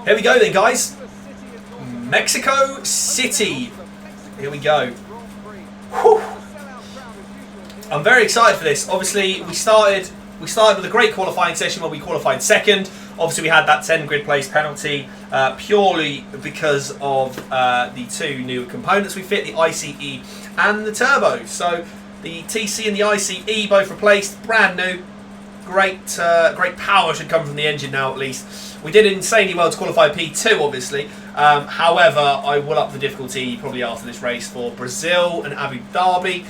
Here we go then, guys. Mexico City. Here we go. Whew. I'm very excited for this. Obviously, we started with a great qualifying session where we qualified second. Obviously, we had that 10 grid place penalty purely because of the two new components we fit, the ICE and the turbo. So the TC and the ICE both replaced, brand new. Great power should come from the engine now at least. We did insanely well to qualify P2, obviously. However, I will up the difficulty probably after this race for Brazil and Abu Dhabi.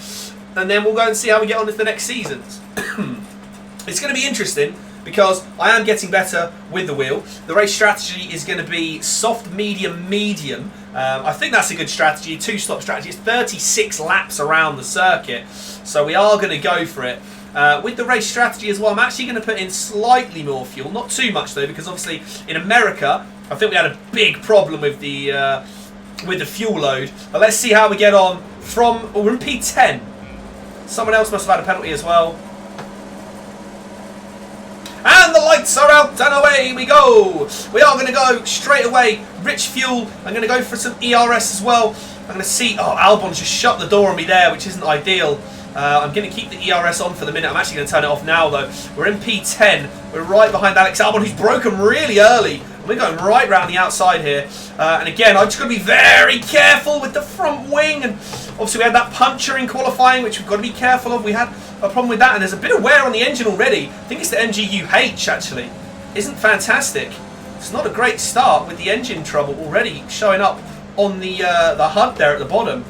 And then we'll go and see how we get on with the next seasons. It's going to be interesting because I am getting better with the wheel. The race strategy is going to be soft, medium, medium. I think that's a good strategy, two-stop strategy. It's 36 laps around the circuit, so we are going to go for it. With the race strategy as well, I'm actually going to put in slightly more fuel. Not too much though, because obviously in America, I think we had a big problem with the fuel load. But let's see how we get on from... Oh, we're in P10. Someone else must have had a penalty as well. And the lights are out and away we go. We are going to go straight away. Rich fuel. I'm going to go for some ERS as well. I'm going to see... Oh, Albon's just shut the door on me there, which isn't ideal. I'm going to keep the ERS on for the minute. I'm actually going to turn it off now, though. We're in P10. We're right behind Alex Albon, who's broken really early. And we're going right round the outside here. And again, I'm just going to be very careful with the front wing. And obviously, we had that puncture in qualifying, which we've got to be careful of. We had a problem with that, and there's a bit of wear on the engine already. I think it's the MGUH, actually. Isn't fantastic. It's not a great start with the engine trouble already showing up on the HUD there at the bottom.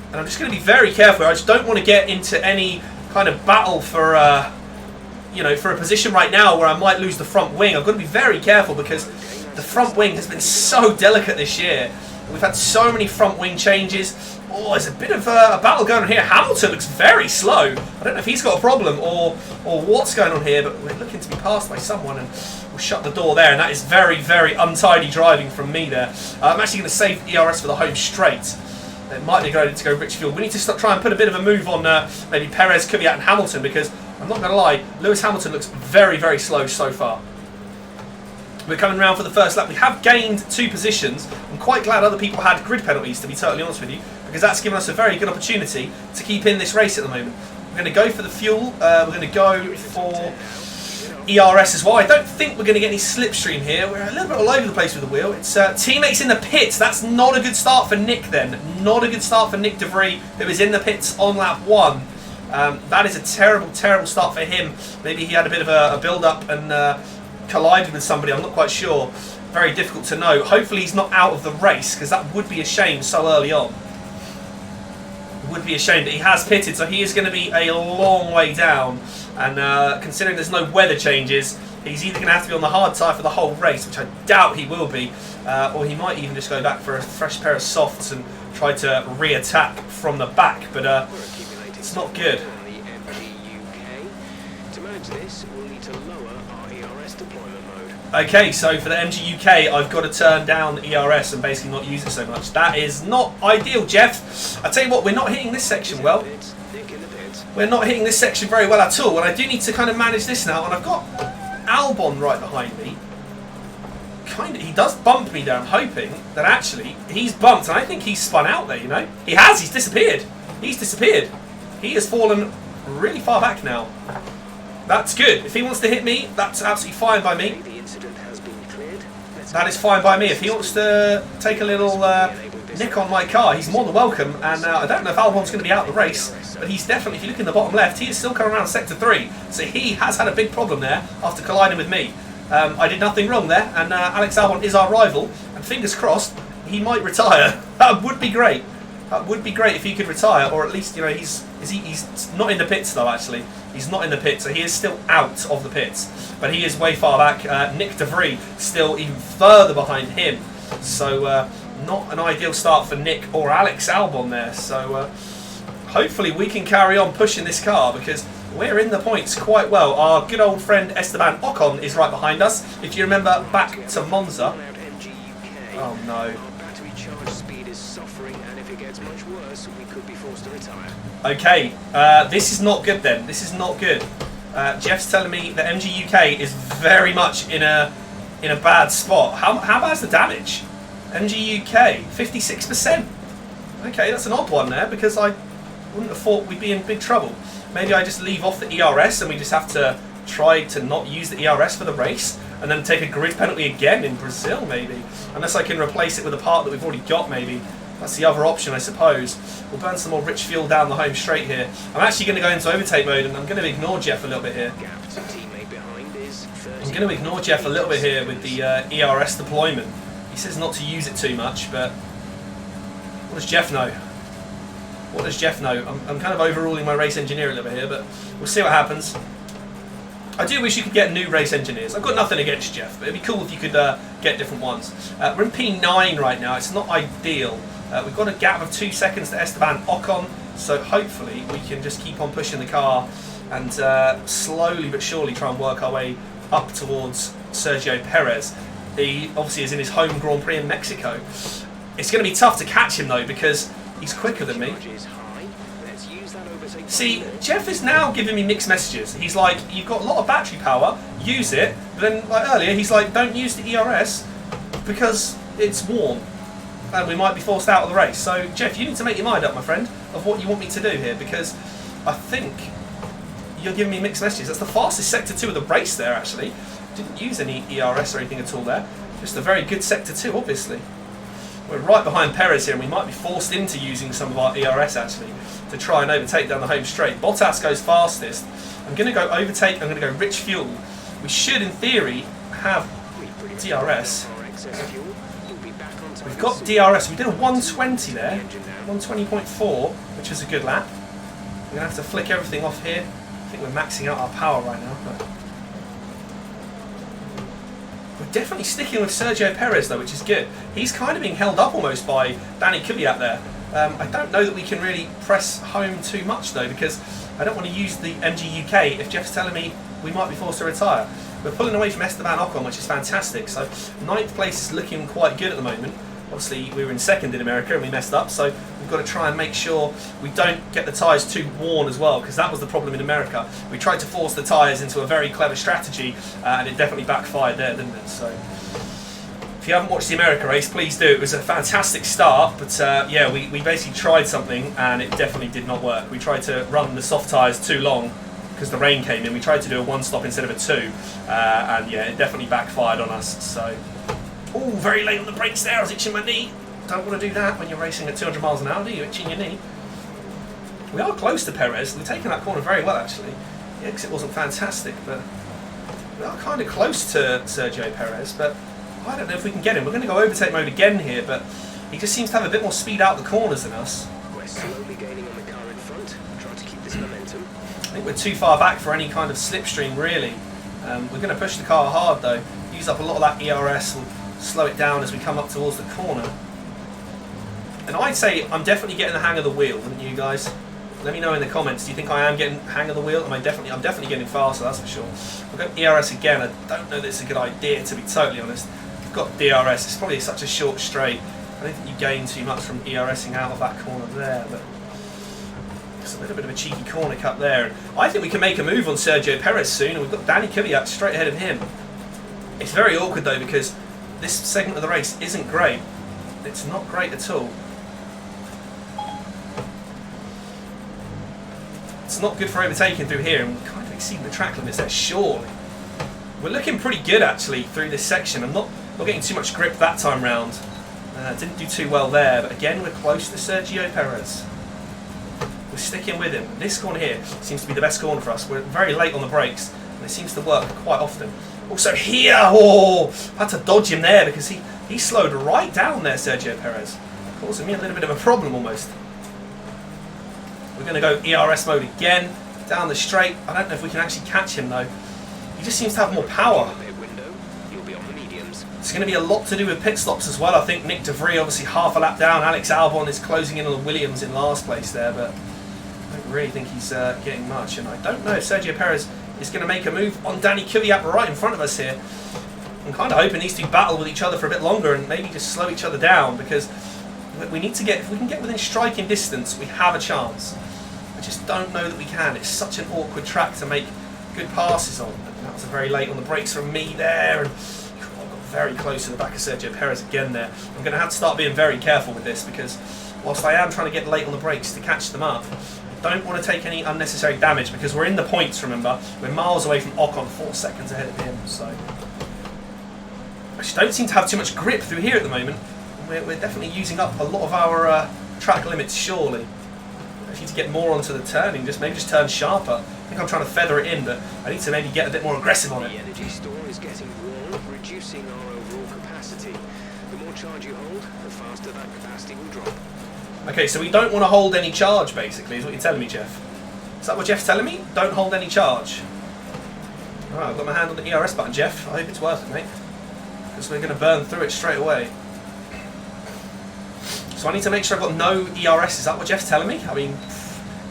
And I'm just going to be very careful. I just don't want to get into any kind of battle for, for a position right now where I might lose the front wing. I've got to be very careful because the front wing has been so delicate this year. We've had so many front wing changes. Oh, there's a bit of a battle going on here. Hamilton looks very slow. I don't know if he's got a problem or what's going on here, but we're looking to be passed by someone, and we'll shut the door there. And that is very, very untidy driving from me there. I'm actually going to save ERS for the home straight. It might be going to go rich fuel. We need to try and put a bit of a move on maybe Perez, Kvyat and Hamilton, because I'm not going to lie, Lewis Hamilton looks very, very slow so far. We're coming around for the first lap. We have gained 2 positions. I'm quite glad other people had grid penalties, to be totally honest with you, because that's given us a very good opportunity to keep in this race at the moment. We're going to go for the fuel. We're going to go for ERS as well. I don't think we're going to get any slipstream here. We're a little bit all over the place with the wheel. It's teammates in the pits. That's not a good start for Nick then. Not a good start for Nick De Vries, who is in the pits on lap 1. That is a terrible, terrible start for him. Maybe he had a bit of a build-up and collided with somebody. I'm not quite sure. Very difficult to know. Hopefully he's not out of the race, because that would be a shame so early on. It would be a shame, but he has pitted, so he is going to be a long way down. And considering there's no weather changes, he's either going to have to be on the hard tyre for the whole race, which I doubt he will be, or he might even just go back for a fresh pair of softs and try to re-attack from the back, but it's not good. Okay, so for the MG UK, I've got to turn down the ERS and basically not use it so much. That is not ideal, Jeff. I tell you what, we're not hitting this section well. We're not hitting this section very well at all, and I do need to kind of manage this now. And I've got Albon right behind me. He does bump me there. I'm hoping that actually he's bumped, and I think he's spun out there, you know. He has, he's disappeared. He's disappeared. He has fallen really far back now. That's good. If he wants to hit me, that's absolutely fine by me. That is fine by me. If he wants to take a little nick on my car, he's more than welcome. And I don't know if Albon's going to be out of the race, but he's definitely, if you look in the bottom left, he is still coming around sector 3. So he has had a big problem there after colliding with me. I did nothing wrong there, and Alex Albon is our rival. And fingers crossed, he might retire. That would be great. That would be great if he could retire, or at least, you know, he's not in the pits though. Actually, he's not in the pits, so he is still out of the pits. But he is way far back. Nick De Vries still even further behind him. So not an ideal start for Nick or Alex Albon there. So hopefully we can carry on pushing this car, because we're in the points quite well. Our good old friend Esteban Ocon is right behind us. If you remember back to Monza. Oh no. Okay, this is not good then. This is not good. Jeff's telling me that MG UK is very much in a in a bad spot. How bad's the damage? MG UK, 56%. Okay, that's an odd one there because I wouldn't have thought we'd be in big trouble. Maybe I just leave off the ERS and we just have to try to not use the ERS for the race and then take a grid penalty again in Brazil, maybe. Unless I can replace it with a part that we've already got, maybe. That's the other option, I suppose. We'll burn some more rich fuel down the home straight here. I'm actually going to go into overtake mode and I'm going to ignore Jeff a little bit here. I'm going to ignore Jeff a little bit here with the ERS deployment. He says not to use it too much, but what does Jeff know? What does Jeff know? I'm kind of overruling my race engineer a little bit here, but we'll see what happens. I do wish you could get new race engineers. I've got nothing against Jeff, but it'd be cool if you could get different ones. We're in P9 right now. It's not ideal. We've got a gap of 2 seconds to Esteban Ocon, so hopefully we can just keep on pushing the car and slowly but surely try and work our way up towards Sergio Perez. He obviously is in his home Grand Prix in Mexico. It's going to be tough to catch him though because he's quicker than me. See, Jeff is now giving me mixed messages. He's like, you've got a lot of battery power, use it. But then, like earlier, he's like, don't use the ERS because it's warm and we might be forced out of the race. So, Jeff, you need to make your mind up, my friend, of what you want me to do here because I think you're giving me mixed messages. That's the fastest Sector 2 of the race there, actually. Didn't use any ERS or anything at all there. Just a very good Sector 2, obviously. We're right behind Perez here and we might be forced into using some of our ERS, actually, to try and overtake down the home straight. Bottas goes fastest. I'm going to go overtake, I'm going to go rich fuel. We should, in theory, have DRS. We've got DRS. We did a 120 there, 120.4, which was a good lap. We're going to have to flick everything off here. I think we're maxing out our power right now. But we're definitely sticking with Sergio Perez though, which is good. He's kind of being held up almost by Danny Kvyat there. I don't know that we can really press home too much though because I don't want to use the MG UK if Jeff's telling me we might be forced to retire. We're pulling away from Esteban Ocon, which is fantastic. So 9th place is looking quite good at the moment. Obviously we were in 2nd in America and we messed up, so we've got to try and make sure we don't get the tyres too worn as well, because that was the problem in America. We tried to force the tyres into a very clever strategy and it definitely backfired there, didn't it? So if you haven't watched the America race, please do. It was a fantastic start, but yeah, we basically tried something and it definitely did not work. We tried to run the soft tyres too long because the rain came in. We tried to do a 1-stop instead of a 2, and yeah, it definitely backfired on us. So, oh, very late on the brakes there. I was itching my knee. Don't want to do that when you're racing at 200 miles an hour, do you? Itching your knee. We are close to Perez. We're taking that corner very well, actually. The exit wasn't fantastic, but we are kind of close to Sergio Perez, but I don't know if we can get him. We're going to go overtake mode again here, but he just seems to have a bit more speed out the corners than us. We're slowly gaining on the car in front. Try to keep this momentum. I think we're too far back for any kind of slipstream, really. We're going to push the car hard, though. Use up a lot of that ERS. We'll slow it down as we come up towards the corner. And I'd say I'm definitely getting the hang of the wheel, wouldn't you guys? Let me know in the comments. Do you think I am getting the hang of the wheel? I'm definitely getting faster, that's for sure. We'll go ERS again. I don't know that it's a good idea, to be totally honest. We've got DRS. It's probably such a short straight. I don't think you gain too much from ERSing out of that corner there, but it's a little bit of a cheeky corner cut there. And I think we can make a move on Sergio Perez soon, and we've got Danny Kvyat straight ahead of him. It's very awkward though because this segment of the race isn't great. It's not great at all. It's not good for overtaking through here, and we're kind of exceeding the track limits there, surely. We're looking pretty good actually through this section. I'm not getting too much grip that time round. Didn't do too well there, but again we're close to Sergio Perez. We're sticking with him. This corner here seems to be the best corner for us. We're very late on the brakes, and it seems to work quite often. Also here, oh, I had to dodge him there because he slowed right down there, Sergio Perez, causing me a little bit of a problem almost. We're going to go ERS mode again, down the straight. I don't know if we can actually catch him though. He just seems to have more power. It's going to be a lot to do with pit stops as well. I think Nick De Vries obviously half a lap down. Alex Albon is closing in on Williams in last place there, but I don't really think he's getting much. And I don't know if Sergio Perez is going to make a move on Danny Kvyat right in front of us here. I'm kind of hoping these two battle with each other for a bit longer and maybe just slow each other down, because we need to get, if we can get within striking distance, we have a chance. I just don't know that we can. It's such an awkward track to make good passes on. That was very late on the brakes from me there, and very close to the back of Sergio Perez again there. I'm going to have to start being very careful with this because whilst I am trying to get late on the brakes to catch them up, I don't want to take any unnecessary damage because we're in the points, remember. We're miles away from Ocon, 4 seconds ahead of him, so... I just don't seem to have too much grip through here at the moment. We're definitely using up a lot of our track limits, surely. I need to get more onto the turning, maybe just turn sharper. I think I'm trying to feather it in, but I need to maybe get a bit more aggressive on it. The energy store is getting worn, reducing our overall capacity. The more charge you hold, the faster that capacity will drop. Okay, so we don't want to hold any charge, basically, is what you're telling me, Jeff. Is that what Jeff's telling me? Don't hold any charge. Alright, I've got my hand on the ERS button, Jeff. I hope it's worth it, mate. Because we're going to burn through it straight away. So I need to make sure I've got no ERS. Is that what Jeff's telling me? I mean,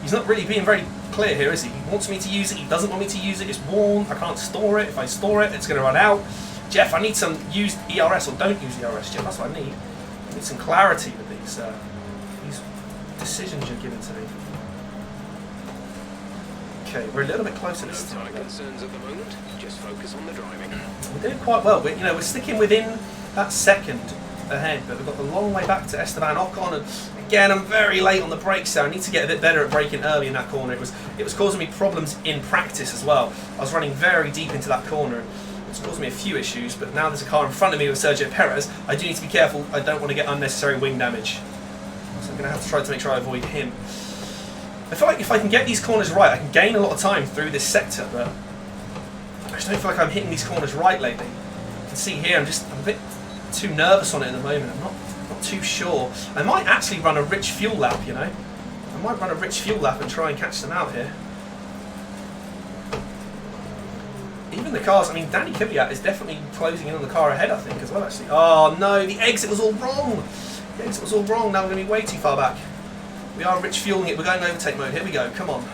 he's not really being very clear here, is he? He wants me to use it, he doesn't want me to use it, it's worn, I can't store it. If I store it, it's going to run out. Jeff, I need some used ERS, or don't use ERS, Jeff, that's what I need. I need some clarity with these decisions you're giving to me. Okay, we're a little bit closer this time. No concerns at the moment, just focus on the driving. We're doing quite well, we're sticking within that second ahead, but we've got the long way back to Esteban Ocon, and again I'm very late on the brakes there. I need to get a bit better at braking early in that corner. It was causing me problems in practice as well. I was running very deep into that corner and it's caused me a few issues, but now there's a car in front of me with Sergio Perez. I do need to be careful. I don't want to get unnecessary wing damage, so I'm going to have to try to make sure I avoid him. I feel like if I can get these corners right, I can gain a lot of time through this sector, but I just don't feel like I'm hitting these corners right lately. You can see here I'm a bit too nervous on it at the moment. I'm not too sure. I might actually run a rich fuel lap, you know. I might run a rich fuel lap and try and catch them out here. Even the cars, I mean, Danny Kvyat is definitely closing in on the car ahead, I think, as well, actually. Oh, no, the exit was all wrong. The exit was all wrong. Now we're going to be way too far back. We are rich fueling it. We're going overtake mode. Here we go. Come on.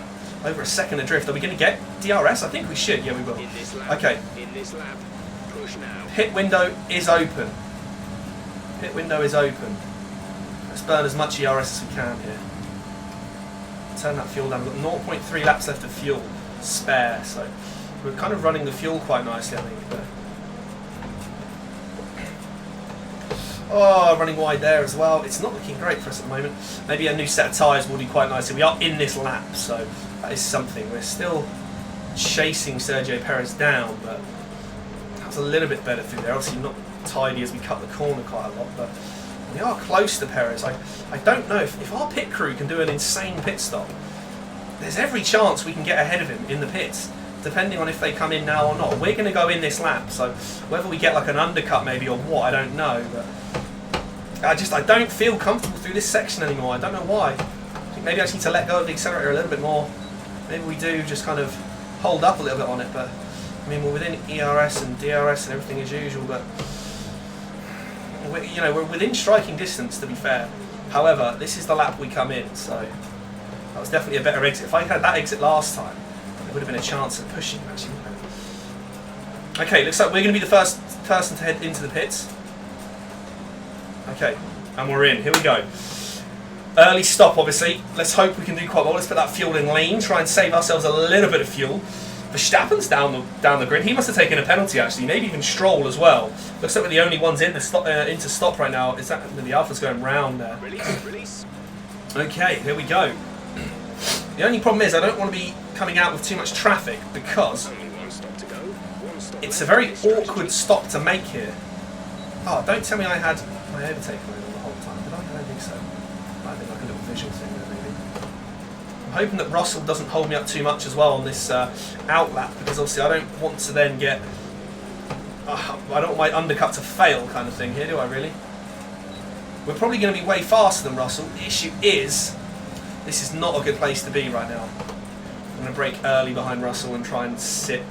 Over a second adrift. Are we going to get DRS? I think we should. Yeah, we will. In this lap, okay. In this lap, push now. Pit window is open. Pit window is open. Let's burn as much ERS as we can here. Turn that fuel down. We've got 0.3 laps left of fuel spare, so we're kind of running the fuel quite nicely, I think. But oh, running wide there as well. It's not looking great for us at the moment. Maybe a new set of tyres will do quite nicely. We are in this lap, so that is something. We're still chasing Sergio Perez down, but that was a little bit better through there. Obviously not tidy as we cut the corner quite a lot, but we are close to Perez. I don't know if our pit crew can do an insane pit stop. There's every chance we can get ahead of him in the pits, depending on if they come in now or not. We're going to go in this lap, so whether we get like an undercut maybe or what, I don't know. But I don't feel comfortable through this section anymore. I don't know why. I think maybe I just need to let go of the accelerator a little bit more. Maybe we do just kind of hold up a little bit on it, but I mean we're within ERS and DRS and everything as usual, but we're within striking distance, to be fair. However, this is the lap we come in, so that was definitely a better exit. If I had that exit last time, there would have been a chance of pushing, actually. Okay, looks like we're going to be the first person to head into the pits. Okay, and we're in. Here we go. Early stop, obviously. Let's hope we can do quite well. Let's put that fuel in lane, try and save ourselves a little bit of fuel. Verstappen's down the grid. He must have taken a penalty, actually. Maybe even Stroll as well. Looks like we're the only ones into stop right now. Is that the Alpha's going round there? Release. Okay, here we go. The only problem is I don't want to be coming out with too much traffic because it's a very awkward stop to make here. Oh, don't tell me I had my overtake mode on the whole time. Did I? I don't think so. Might have been like a little visual thing there, maybe. I'm hoping that Russell doesn't hold me up too much as well on this out lap, because obviously I don't want to then get... I don't want my undercut to fail kind of thing here, do I really? We're probably going to be way faster than Russell. The issue is, this is not a good place to be right now. I'm going to brake early behind Russell and try and sit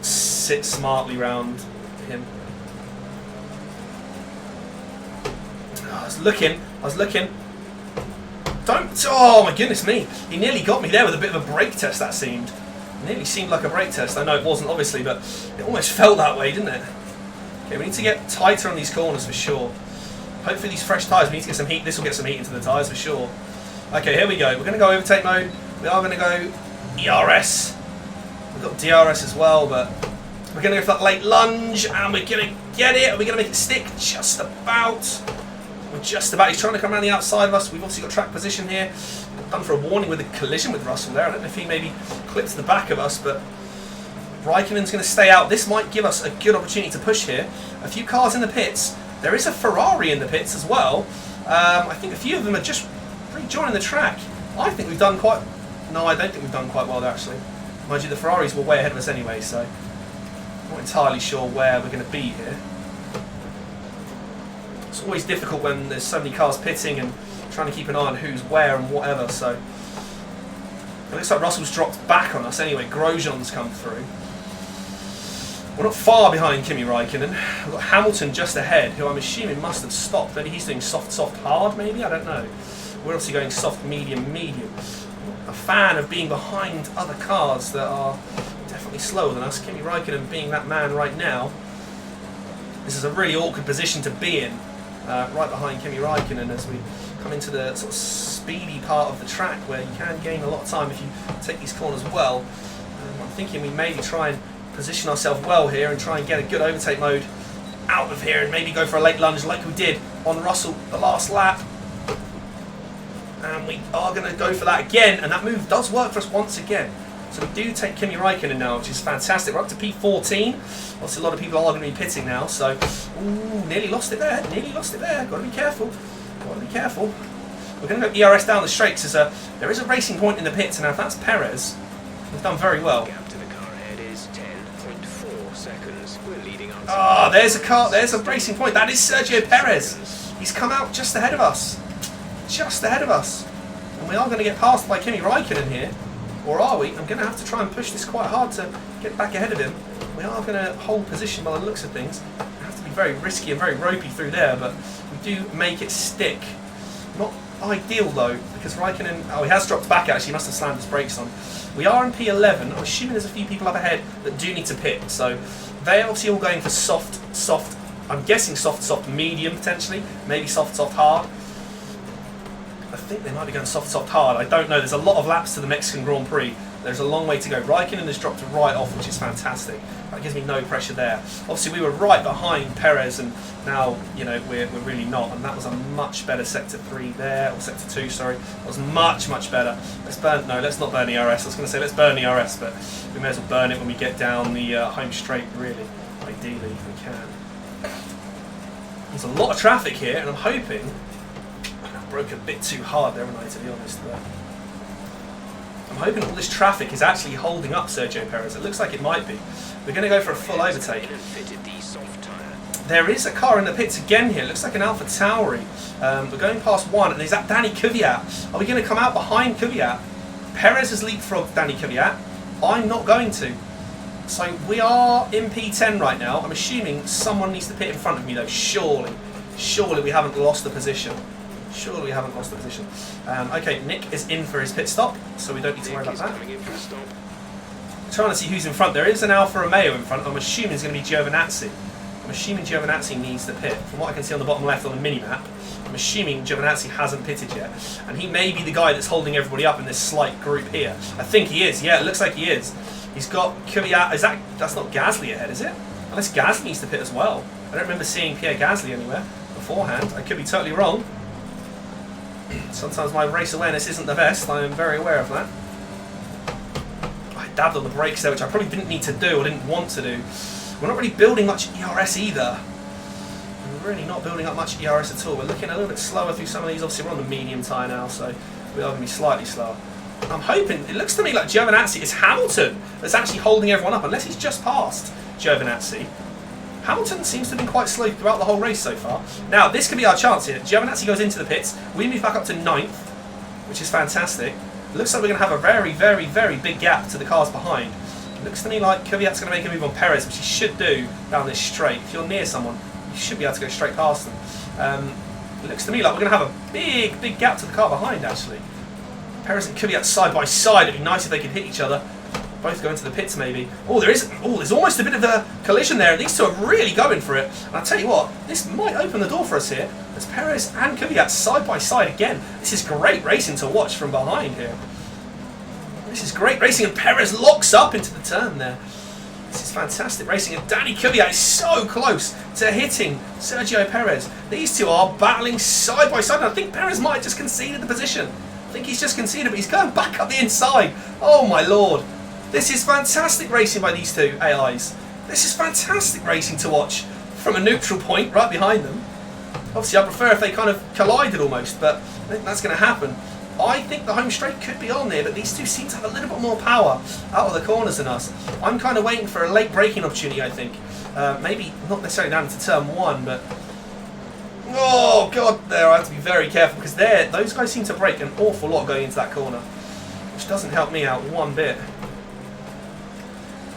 smartly round him. Oh, I was looking. Don't, oh my goodness me. He nearly got me there with a bit of a brake test, that seemed. It nearly seemed like a brake test. I know it wasn't, obviously, but it almost felt that way, didn't it? Okay, we need to get tighter on these corners for sure. Hopefully these fresh tyres, we need to get some heat. This will get some heat into the tyres for sure. Okay, here we go. We're going to go overtake mode. We are going to go ERS. We've got DRS as well, but we're going to go for that late lunge, and we're getting get it? Are we going to make it stick? Just about. We're just about. He's trying to come around the outside of us. We've obviously got track position here. Done for a warning with a collision with Russell there. I don't know if he maybe clips the back of us, but Raikkonen's going to stay out. This might give us a good opportunity to push here. A few cars in the pits. There is a Ferrari in the pits as well. I think a few of them are just rejoining the track. I think we've done quite... No, I don't think we've done quite well there, actually. Mind you, the Ferraris were way ahead of us anyway, so I'm not entirely sure where we're going to be here. It's always difficult when there's so many cars pitting and trying to keep an eye on who's where and whatever, so... It looks like Russell's dropped back on us anyway. Grosjean's come through. We're not far behind Kimi Raikkonen. We've got Hamilton just ahead, who I'm assuming must have stopped. Maybe he's doing soft, soft, hard, maybe? I don't know. We're obviously going soft, medium, medium. A fan of being behind other cars that are definitely slower than us. Kimi Raikkonen being that man right now. This is a really awkward position to be in, right behind Kimi Raikkonen as we come into the sort of speedy part of the track where you can gain a lot of time if you take these corners well. I'm thinking we maybe try and position ourselves well here and try and get a good overtake mode out of here and maybe go for a late lunge like we did on Russell the last lap. And we are going to go for that again, and that move does work for us once again. So we do take Kimi Raikkonen now, which is fantastic. We're up to P14. Obviously a lot of people are going to be pitting now, so... Ooh, nearly lost it there, nearly lost it there. Got to be careful, got to be careful. We're going to go ERS down the straight, because there is a racing point in the pits, and now if that's Perez, we've done very well. Gap to the car ahead is 10.4 seconds. We're leading on. Ah, there's a car, there's a racing point. That is Sergio Perez. He's come out just ahead of us. Just ahead of us. And we are going to get passed by Kimi Raikkonen here. Or are we? I'm going to have to try and push this quite hard to get back ahead of him. We are going to hold position by the looks of things. We have to be very risky and very ropey through there, but we do make it stick. Not ideal though, because Raikkonen... Oh, he has dropped back actually. He must have slammed his brakes on. We are in P11. I'm assuming there's a few people up ahead that do need to pit. So they're obviously all going for soft, soft... I'm guessing soft, soft, medium potentially. Maybe soft, soft, hard. I think they might be going soft, soft, hard. I don't know. There's a lot of laps to the Mexican Grand Prix. There's a long way to go. Raikkonen has dropped right off, which is fantastic. That gives me no pressure there. Obviously, we were right behind Perez, and now, you know, we're really not. And that was a much better Sector 3 there, or Sector 2, sorry. That was much, much better. Let's burn... No, let's not burn the RS. I was going to say let's burn the RS, but we may as well burn it when we get down the home straight, really. Ideally, if we can. There's a lot of traffic here, and I'm hoping... broke a bit too hard there, haven't I, to be honest. But I'm hoping all this traffic is actually holding up Sergio Perez. It looks like it might be. We're going to go for a full overtake. There is a car in the pits again here. It looks like an Alpha Tauri. We're going past one, and is that Danny Kvyat? Are we going to come out behind Kvyat? Perez has leapfrogged Danny Kvyat. I'm not going to. So we are in P10 right now. I'm assuming someone needs to pit in front of me, though. Surely. Surely we haven't lost the position. Surely we haven't lost the position. Okay, Nick is in for his pit stop, so we don't need to worry about that. I'm trying to see who's in front. There is an Alfa Romeo in front. I'm assuming it's going to be Giovinazzi. I'm assuming Giovinazzi needs to pit. From what I can see on the bottom left on the mini-map, I'm assuming Giovinazzi hasn't pitted yet. And he may be the guy that's holding everybody up in this slight group here. I think he is. Yeah, it looks like he is. He's got Kvyat. That's not Gasly ahead, is it? Unless Gasly needs to pit as well. I don't remember seeing Pierre Gasly anywhere beforehand. I could be totally wrong. Sometimes my race awareness isn't the best, I am very aware of that. I dabbed on the brakes there, which I probably didn't need to do, or didn't want to do. We're not really building much ERS either. We're really not building up much ERS at all. We're looking a little bit slower through some of these. Obviously we're on the medium tyre now, so we are going to be slightly slower. I'm hoping, it looks to me like Giovinazzi is Hamilton that's actually holding everyone up, unless he's just passed Giovinazzi. Hamilton seems to have been quite slow throughout the whole race so far. Now, this could be our chance here. Giovinazzi goes into the pits. We move back up to 9th, which is fantastic. It looks like we're going to have a very, very, very big gap to the cars behind. It looks to me like Kvyat's going to make a move on Perez, which he should do down this straight. If you're near someone, you should be able to go straight past them. It looks to me like we're going to have a big, big gap to the car behind, actually. Perez and Kvyat side by side. It'd be nice if they could hit each other. Both go into the pits, maybe. Oh, there's almost a bit of a collision there. These two are really going for it. And I'll tell you what, this might open the door for us here. There's Perez and Kvyat side by side again. This is great racing to watch from behind here. This is great racing, and Perez locks up into the turn there. This is fantastic racing, and Danny Kvyat is so close to hitting Sergio Perez. These two are battling side by side, and I think Perez might have just conceded the position. I think he's just conceded, but he's going back up the inside. Oh my lord. This is fantastic racing by these two AIs. This is fantastic racing to watch from a neutral point right behind them. Obviously, I prefer if they kind of collided almost, but I think that's going to happen. I think the home straight could be on there, but these two seem to have a little bit more power out of the corners than us. I'm kind of waiting for a late braking opportunity, I think. Maybe not necessarily down into turn 1, but... Oh, God, there, I have to be very careful, because those guys seem to brake an awful lot going into that corner, which doesn't help me out one bit.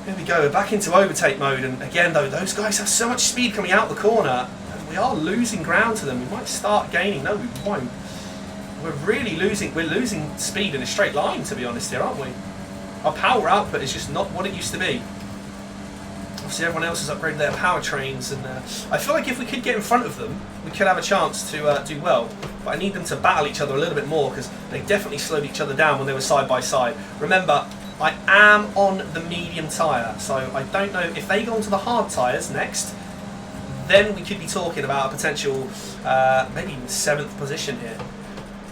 Here we go, we're back into overtake mode, and again, though, those guys have so much speed coming out the corner, and we are losing ground to them. We might start gaining. No, we won't. We're losing speed in a straight line, to be honest here, aren't we? Our power output is just not what it used to be. Obviously everyone else has upgraded their powertrains, and I feel like if we could get in front of them, we could have a chance to do well. But I need them to battle each other a little bit more, because they definitely slowed each other down when they were side by side. Remember, I am on the medium tyre, so I don't know if they go onto the hard tyres next, then we could be talking about a potential maybe even 7th position here.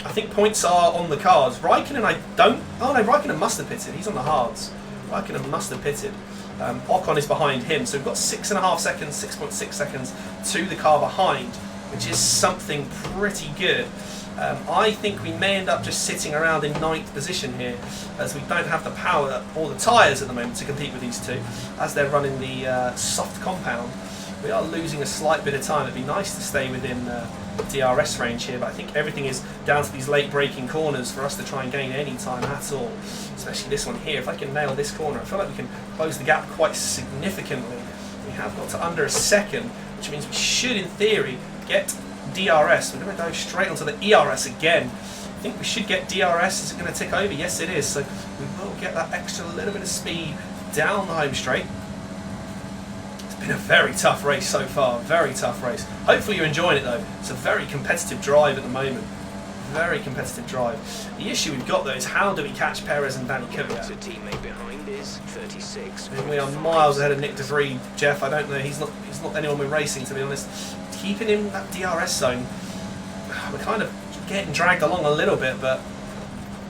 I think points are on the cards. Raikkonen, oh no, Raikkonen must have pitted. He's on the hards. Raikkonen must have pitted. Ocon is behind him, so we've got 6.5 seconds, 6.6 seconds to the car behind, which is something pretty good. I think we may end up just sitting around in 9th position here, as we don't have the power or the tyres at the moment to compete with these two, as they're running the soft compound. We are losing a slight bit of time. It'd be nice to stay within DRS range here, but I think everything is down to these late braking corners for us to try and gain any time at all, especially this one here. If I can nail this corner, I feel like we can close the gap quite significantly. We have got to under a second, which means we should, in theory, get DRS. We're going to go straight onto the ERS again. I think we should get DRS. Is it going to tick over? Yes, it is. So we will get that extra little bit of speed down the home straight. Been a very tough race so far, very tough race. Hopefully you're enjoying it though. It's a very competitive drive at the moment. Very competitive drive. The issue we've got though is how do we catch Perez and Danny Kvyat? So teammate behind is 36. I mean, we are miles ahead of Nick De Vries, Jeff. I don't know. He's not anyone we're racing, to be honest. Keeping him in that DRS zone. We're kind of getting dragged along a little bit, but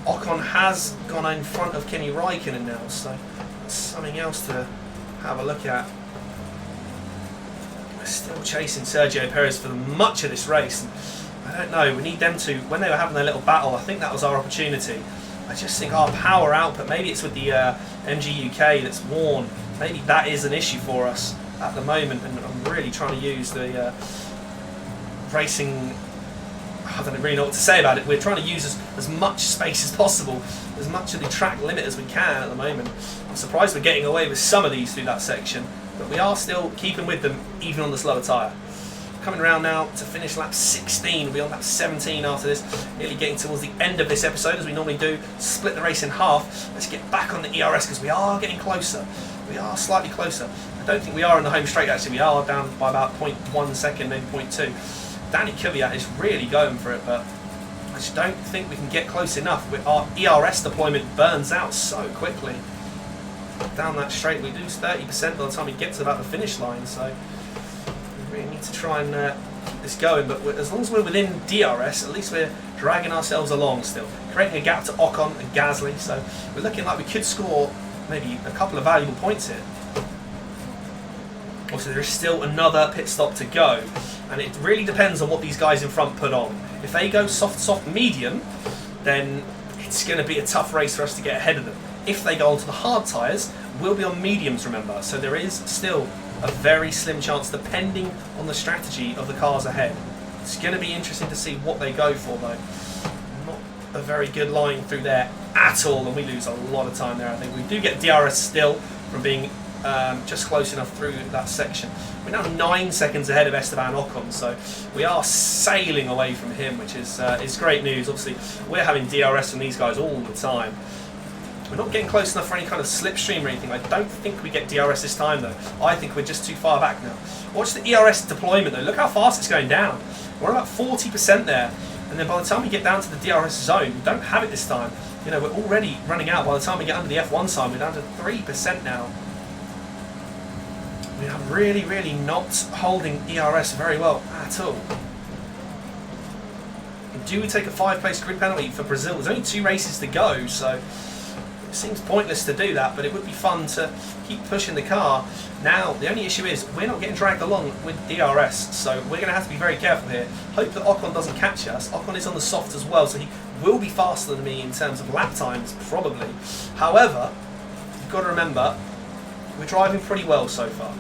Ocon has gone in front of Kimi Raikkonen now, so that's something else to have a look at. Still chasing Sergio Perez for much of this race. I don't know, we need them to, when they were having their little battle, I think that was our opportunity. I just think our power output, maybe it's with the MG UK that's worn, maybe that is an issue for us at the moment, and I'm really trying to use the racing, I don't really know what to say about it. We're trying to use as much space as possible, as much of the track limit as we can at the moment. I'm surprised we're getting away with some of these through that section, but we are still keeping with them even on the slower tyre. Coming around now to finish lap 16, we'll be on lap 17 after this, nearly getting towards the end of this episode as we normally do, split the race in half. Let's get back on the ERS because we are getting closer. We are slightly closer. I don't think we are in the home straight actually, we are down by about 0.1 second, maybe 0.2. Danny Kvyat is really going for it, but I just don't think we can get close enough. Our ERS deployment burns out so quickly. Down that straight we lose 30% by the time we get to about the finish line, so we really need to try and keep this going, but as long as we're within DRS, at least we're dragging ourselves along still, creating a gap to Ocon and Gasly, so we're looking like we could score maybe a couple of valuable points here. Also, there is still another pit stop to go, and it really depends on what these guys in front put on. If they go soft, medium, then it's going to be a tough race for us to get ahead of them. If they go onto the hard tyres, we'll be on mediums, remember, so there is still a very slim chance depending on the strategy of the cars ahead. It's going to be interesting to see what they go for though. Not a very good line through there at all, and we lose a lot of time there. I think we do get DRS still from being just close enough through that section. We're now 9 seconds ahead of Esteban Ocon, so we are sailing away from him, which is great news. Obviously, we're having DRS from these guys all the time. We're not getting close enough for any kind of slipstream or anything. I don't think we get DRS this time though. I think we're just too far back now. Watch the ERS deployment though. Look how fast it's going down. We're about 40% there, and then by the time we get down to the DRS zone, we don't have it this time. You know, we're already running out. By the time we get under the F1 sign, we're down to 3% now. mean, I'm really, really not holding ERS very well at all. Do we take a 5-place grid penalty for Brazil? There's only 2 races to go, so it seems pointless to do that, but it would be fun to keep pushing the car. Now, the only issue is we're not getting dragged along with DRS, so we're going to have to be very careful here. Hope that Ocon doesn't catch us. Ocon is on the soft as well, so he will be faster than me in terms of lap times, probably. However, you've got to remember, we're driving pretty well so far.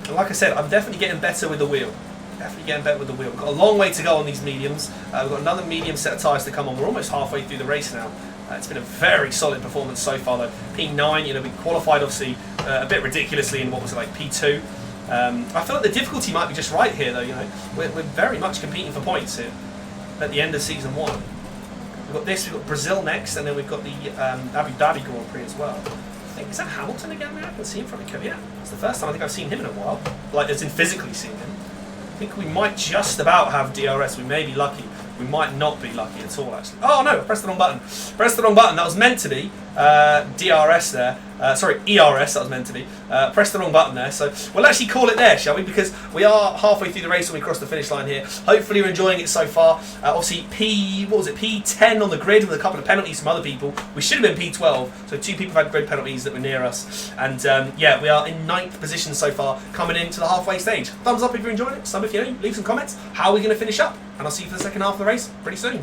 And like I said, I'm definitely getting better with the wheel. Definitely getting better with the wheel. We've got a long way to go on these mediums. We've got another medium set of tyres to come on. We're almost halfway through the race now. It's been a very solid performance so far though. P9, you know, we qualified obviously a bit ridiculously in what was it, like P2. I feel like the difficulty might be just right here though, you know. We're very much competing for points here at the end of season 1. We've got this, we've got Brazil next, and then we've got the Abu Dhabi Grand Prix as well. I think, is that Hamilton again? I can see him from the Korea. It's the first time I think I've seen him in a while. Like, as in physically seen him. I think we might just about have DRS. We may be lucky. We might not be lucky at all, actually. Oh, no, I pressed the wrong button. Pressed the wrong button. That was meant to be DRS there. Sorry, ERS, that was meant to be. Pressed the wrong button there. So we'll actually call it there, shall we? Because we are halfway through the race when we cross the finish line here. Hopefully you're enjoying it so far. Obviously, P10 on the grid with a couple of penalties from other people. We should have been P12. So 2 people had grid penalties that were near us. And yeah, we are in 9th position so far, coming into the halfway stage. Thumbs up if you're enjoying it. Some if you know, leave some comments. How are we going to finish up? And I'll see you for the second half of the race pretty soon.